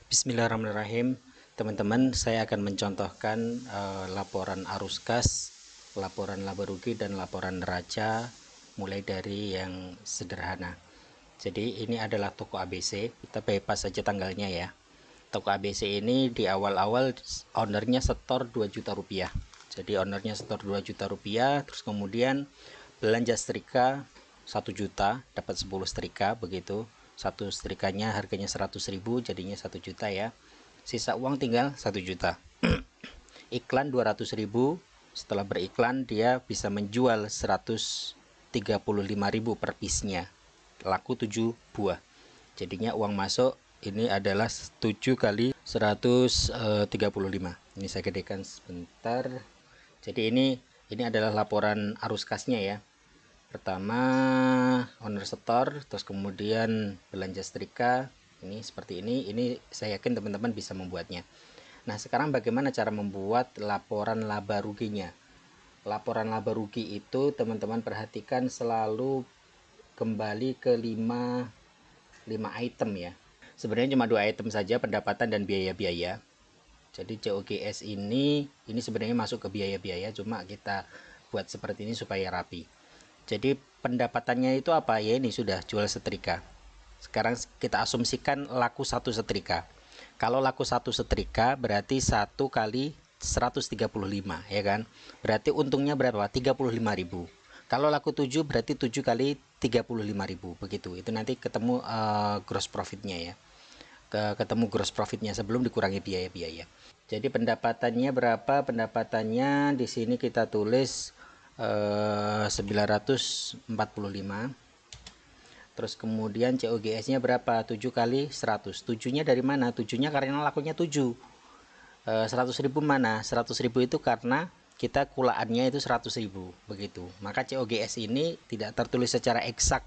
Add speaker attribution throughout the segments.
Speaker 1: Bismillahirrahmanirrahim. Teman-teman, saya akan mencontohkan laporan arus gas, laporan laba rugi, dan laporan neraca mulai dari yang sederhana. Jadi ini adalah toko ABC. Kita bypass saja tanggalnya ya. Toko ABC ini di awal-awal ownernya setor 2 juta rupiah. Jadi ownernya setor 2 juta rupiah, terus kemudian belanja setrika 1 juta, dapat 10 setrika begitu. Satu setrikanya harganya 100.000, jadinya 1 juta ya. Sisa uang tinggal 1 juta. Iklan 200.000, setelah beriklan dia bisa menjual 135.000 per piece-nya. Laku 7 buah. Jadinya uang masuk ini adalah 7 kali 135. Ini saya gedekan sebentar. Jadi ini adalah laporan arus kasnya ya. Pertama owner store, terus kemudian belanja setrika, ini seperti ini saya yakin teman-teman bisa membuatnya. Nah sekarang bagaimana cara membuat laporan laba ruginya. Laporan laba rugi itu teman-teman perhatikan selalu kembali ke 5 item ya. Sebenarnya cuma 2 item saja, pendapatan dan biaya-biaya. Jadi COGS ini sebenarnya masuk ke biaya-biaya, cuma kita buat seperti ini supaya rapi. Jadi pendapatannya itu apa ya, ini sudah jual setrika. Sekarang kita asumsikan laku 1 setrika. Kalau laku 1 setrika berarti 1 kali 135 ya kan. Berarti untungnya berapa? 35.000. Kalau laku 7 berarti 7 kali 35.000 begitu. Itu nanti ketemu gross profitnya ya. Ketemu gross profitnya sebelum dikurangi biaya-biaya. Jadi pendapatannya berapa? Pendapatannya di sini kita tulis 945. Terus kemudian COGS nya berapa? 7 kali 100. 7 nya dari mana? 7 nya karena lakunya 7. 100.000 mana? 100.000 itu karena kita kulaannya itu 100.000 begitu. Maka COGS ini tidak tertulis secara eksak,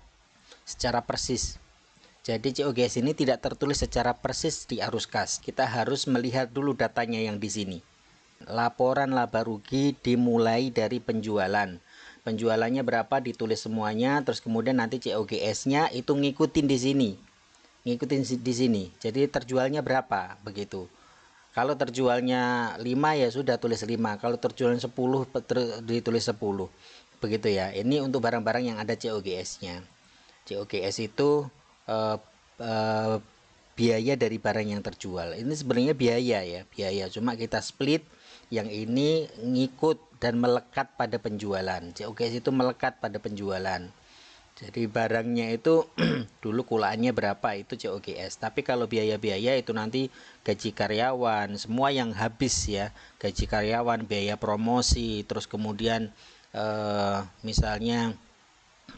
Speaker 1: secara persis. Jadi COGS ini tidak tertulis secara persis di arus kas. Kita harus melihat dulu datanya yang di sini. Laporan laba rugi dimulai dari penjualan. Penjualannya berapa ditulis semuanya, terus kemudian nanti COGS-nya itu ngikutin di sini. Ngikutin di sini. Jadi terjualnya berapa begitu. Kalau terjualnya 5 ya sudah tulis 5. Kalau terjualnya 10 ditulis 10. Begitu ya. Ini untuk barang-barang yang ada COGS-nya. COGS itu biaya dari barang yang terjual. Ini sebenarnya biaya ya, biaya. Cuma kita split, yang ini ngikut dan melekat pada penjualan. COGS itu melekat pada penjualan. Jadi barangnya itu dulu kulaannya berapa itu COGS. Tapi kalau biaya-biaya itu nanti gaji karyawan, semua yang habis ya. Gaji karyawan, biaya promosi, terus kemudian misalnya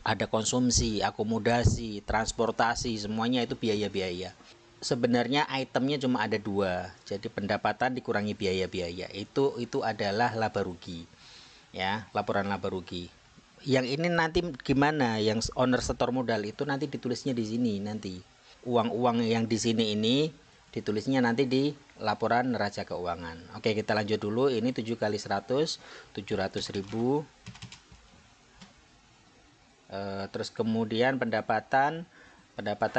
Speaker 1: ada konsumsi, akomodasi, transportasi, semuanya itu biaya-biaya. Sebenarnya itemnya cuma ada 2, jadi pendapatan dikurangi biaya-biaya, itu adalah laba rugi ya, laporan laba rugi. Yang ini nanti gimana, yang owner setor modal itu nanti ditulisnya di sini. Nanti uang-uang yang di sini ini ditulisnya nanti di laporan neraca keuangan. Oke, kita lanjut dulu. Ini 7 kali 100, 700.000. Terus kemudian pendapatan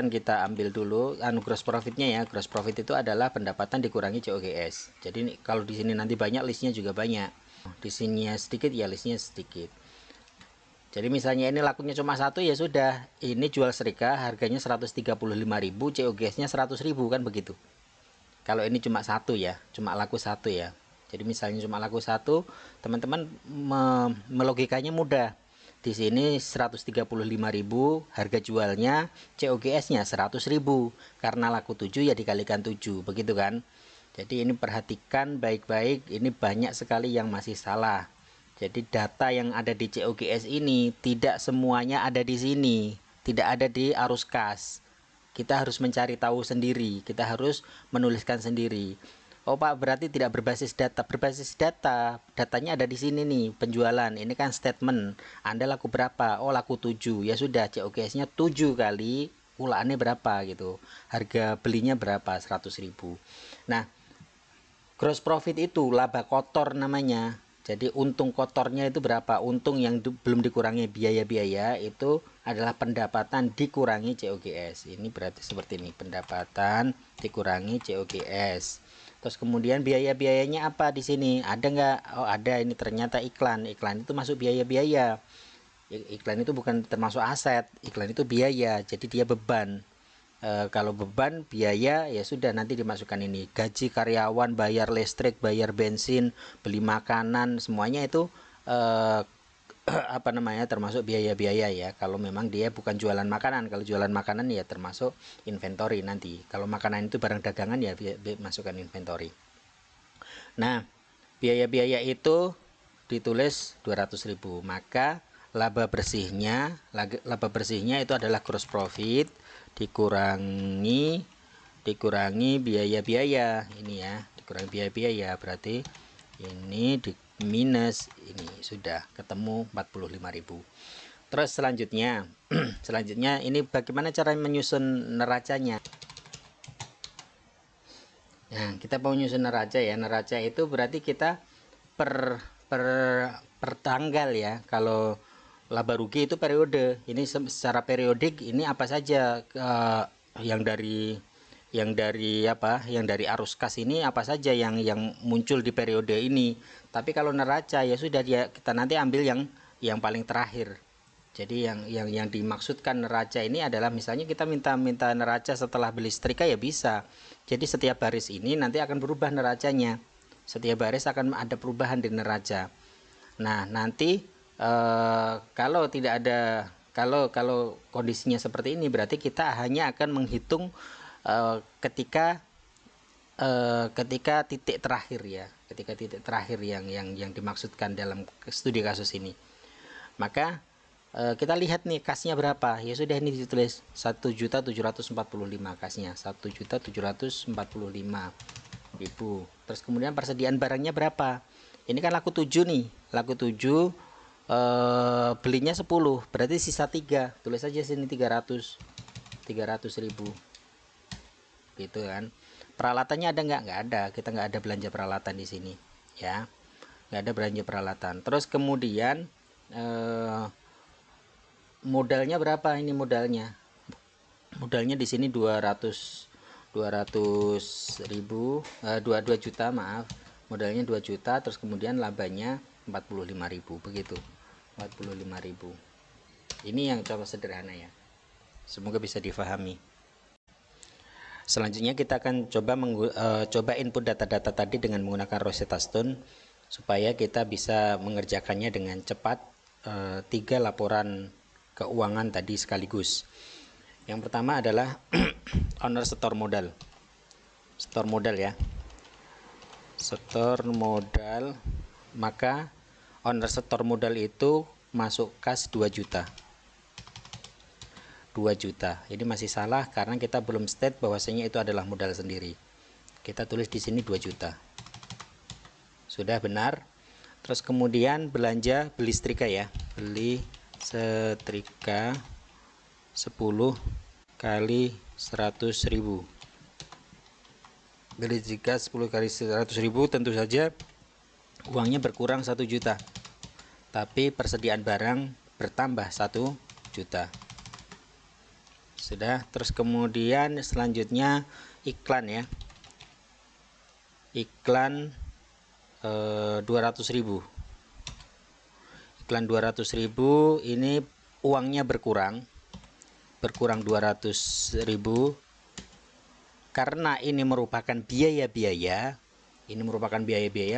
Speaker 1: kita ambil dulu gross profitnya ya. Gross profit itu adalah pendapatan dikurangi COGS. Jadi kalau di sini nanti banyak, listnya juga banyak. Di sini sedikit ya, listnya sedikit. Jadi misalnya ini lakunya cuma 1 ya sudah, ini jual setrika harganya 135.000, COGS-nya 100.000 kan begitu. Kalau ini cuma 1 ya, cuma laku 1 ya. Jadi misalnya cuma laku 1, teman-teman melogikanya mudah. Di sini 135.000 harga jualnya, COGS-nya 100.000. Karena laku 7 ya dikalikan 7, begitu kan? Jadi ini perhatikan baik-baik, ini banyak sekali yang masih salah. Jadi data yang ada di COGS ini tidak semuanya ada di sini, tidak ada di arus kas. Kita harus mencari tahu sendiri, kita harus menuliskan sendiri. Oh Pak, berarti tidak berbasis data. Berbasis data, datanya ada di sini nih, penjualan. Ini kan statement. Anda laku berapa? Oh laku 7. Ya sudah, COGS-nya 7 kali ulaannya berapa gitu. Harga belinya berapa? 100.000. Nah, gross profit itu laba kotor namanya. Jadi untung kotornya itu berapa? Untung yang belum dikurangi biaya-biaya itu adalah pendapatan dikurangi COGS. Ini berarti seperti ini, pendapatan dikurangi COGS. Terus kemudian biaya-biayanya apa di sini? Ada nggak? Oh ada, ini ternyata iklan. Iklan itu masuk biaya-biaya. Iklan itu bukan termasuk aset, iklan itu biaya. Jadi dia beban. Kalau beban biaya ya sudah nanti dimasukkan ini, gaji karyawan, bayar listrik, bayar bensin, beli makanan, semuanya itu apa namanya, termasuk biaya-biaya ya. Kalau memang dia bukan jualan makanan, kalau jualan makanan ya termasuk inventory nanti. Kalau makanan itu barang dagangan ya masukkan inventory. Nah, biaya-biaya itu ditulis 200.000, maka laba bersihnya itu adalah gross profit dikurangi biaya-biaya ini ya, dikurangi biaya-biaya, berarti ini di minus, ini sudah ketemu 45.000. Terus selanjutnya selanjutnya ini bagaimana cara menyusun neracanya. Nah, kita mau menyusun neraca ya. Neraca itu berarti kita per tanggal ya. Kalau laba rugi itu periode. Ini secara periodik ini apa saja yang dari arus kas ini apa saja yang muncul di periode ini. Tapi kalau neraca ya sudah, dia kita nanti ambil yang paling terakhir. Jadi yang dimaksudkan neraca ini adalah misalnya kita minta neraca setelah beli setrika ya bisa. Jadi setiap baris ini nanti akan berubah neracanya. Setiap baris akan ada perubahan di neraca. Nah, nanti kalau tidak ada, kalau kondisinya seperti ini berarti kita hanya akan menghitung ketika titik terakhir ya, ketika titik terakhir yang dimaksudkan dalam studi kasus ini. Maka kita lihat nih kasnya berapa, ya sudah ini ditulis 1.745 kasnya, 1.745.000. Terus kemudian persediaan barangnya berapa, ini kan laku 7 nih, laku 7 belinya 10, berarti sisa 3, tulis aja sini 300.000 gitu kan. Peralatannya ada nggak ada, kita nggak ada belanja peralatan di sini ya, nggak ada belanja peralatan. Terus kemudian modalnya berapa, ini modalnya di sini 200.000, 2 juta maaf, modalnya 2 juta. Terus kemudian labanya 45.000 begitu, 45.000. Ini yang coba sederhana ya, semoga bisa difahami. Selanjutnya kita akan coba input data-data tadi dengan menggunakan Rosetta Stone supaya kita bisa mengerjakannya dengan cepat 3 laporan keuangan tadi sekaligus. Yang pertama adalah owner store modal. Store modal ya. Store modal, maka owner store modal itu masuk kas 2 juta. 2 juta. Ini masih salah karena kita belum state bahwasanya itu adalah modal sendiri. Kita tulis di sini 2 juta. Sudah benar. Terus kemudian belanja beli setrika ya. Beli setrika 10 kali 100.000. Beli setrika 10 kali 100.000, tentu saja uangnya berkurang 1 juta. Tapi persediaan barang bertambah 1 juta. Sudah. Terus kemudian selanjutnya iklan ya. Iklan 200.000. Iklan 200.000 ini uangnya berkurang 200.000 karena ini merupakan biaya-biaya.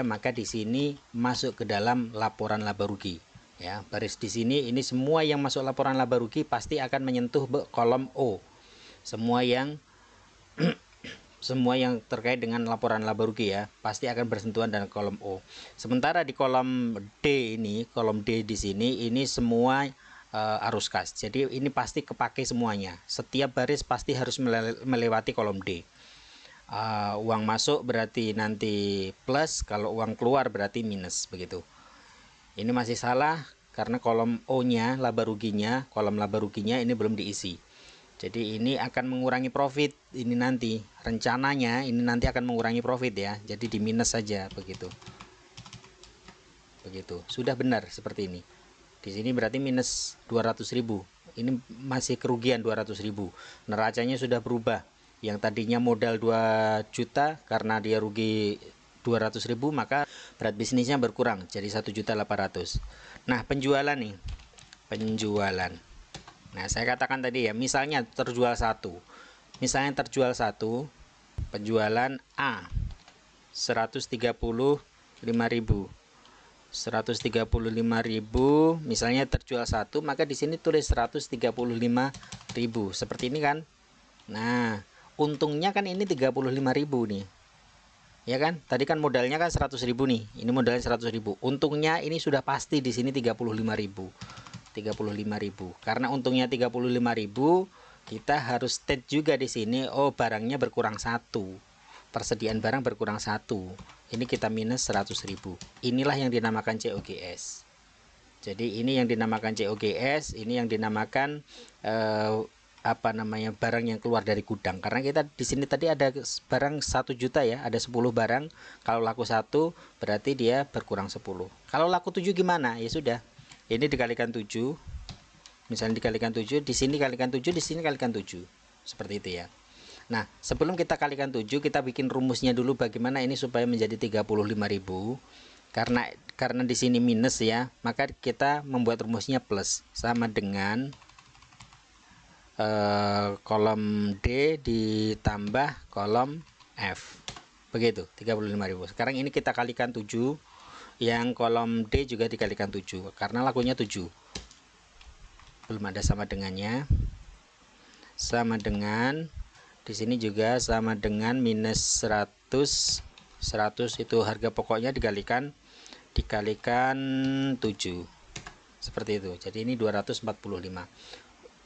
Speaker 1: Maka di sini masuk ke dalam laporan laba rugi ya. Baris di sini ini semua yang masuk laporan laba rugi pasti akan menyentuh kolom O. Semua yang terkait dengan laporan laba rugi ya pasti akan bersentuhan dengan kolom O. Sementara di kolom D ini, kolom D di sini ini semua arus kas. Jadi ini pasti kepake semuanya. Setiap baris pasti harus melewati kolom D. Uang masuk berarti nanti plus, kalau uang keluar berarti minus begitu. Ini masih salah karena kolom O-nya, laba ruginya, kolom laba ruginya ini belum diisi. Jadi ini akan mengurangi profit, ini nanti rencananya ini nanti akan mengurangi profit ya. Jadi di minus saja begitu. gitu. Sudah benar seperti ini. Di sini berarti minus 200.000. Ini masih kerugian 200.000. Neracanya sudah berubah. Yang tadinya modal 2 juta karena dia rugi 200.000, maka berat bisnisnya berkurang jadi 1.800.000. Nah, penjualan nih. Penjualan. Nah, saya katakan tadi ya, misalnya terjual satu. Misalnya terjual satu, penjualan A 135.000. 135.000 misalnya terjual satu, maka di sini tulis 135.000 seperti ini kan. Nah, untungnya kan ini 35.000 nih. Ya kan? Tadi kan modalnya kan 100.000 nih. Ini modalnya 100.000. Untungnya ini sudah pasti di sini 35.000. 35.000. Karena untungnya 35.000, kita harus state juga di sini, oh barangnya berkurang satu. Persediaan barang berkurang satu. Ini kita minus 100.000. Inilah yang dinamakan COGS. Jadi ini yang dinamakan COGS, ini yang dinamakan barang yang keluar dari gudang. Karena kita di sini tadi ada barang 1 juta ya, ada 10 barang. Kalau laku 1 berarti dia berkurang 10. Kalau laku 7 gimana? Ya sudah. Ini dikalikan 7. Misalnya dikalikan 7, di sini kalikan 7, di sini kalikan 7. Seperti itu ya. Nah, sebelum kita kalikan 7, kita bikin rumusnya dulu bagaimana ini supaya menjadi 35.000. Karena di sini minus ya, maka kita membuat rumusnya plus, sama dengan kolom D ditambah kolom F. Begitu, 35.000. Sekarang ini kita kalikan 7, yang kolom D juga dikalikan 7 karena lakunya 7. Belum ada sama dengannya. Sama dengan di sini juga sama dengan minus 100. 100 itu harga pokoknya dikalikan 7. Seperti itu. Jadi ini 245.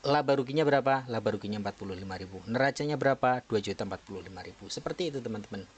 Speaker 1: Laba ruginya berapa? Laba ruginya 45.000. Neracanya berapa? 2.045.000. Seperti itu teman-teman.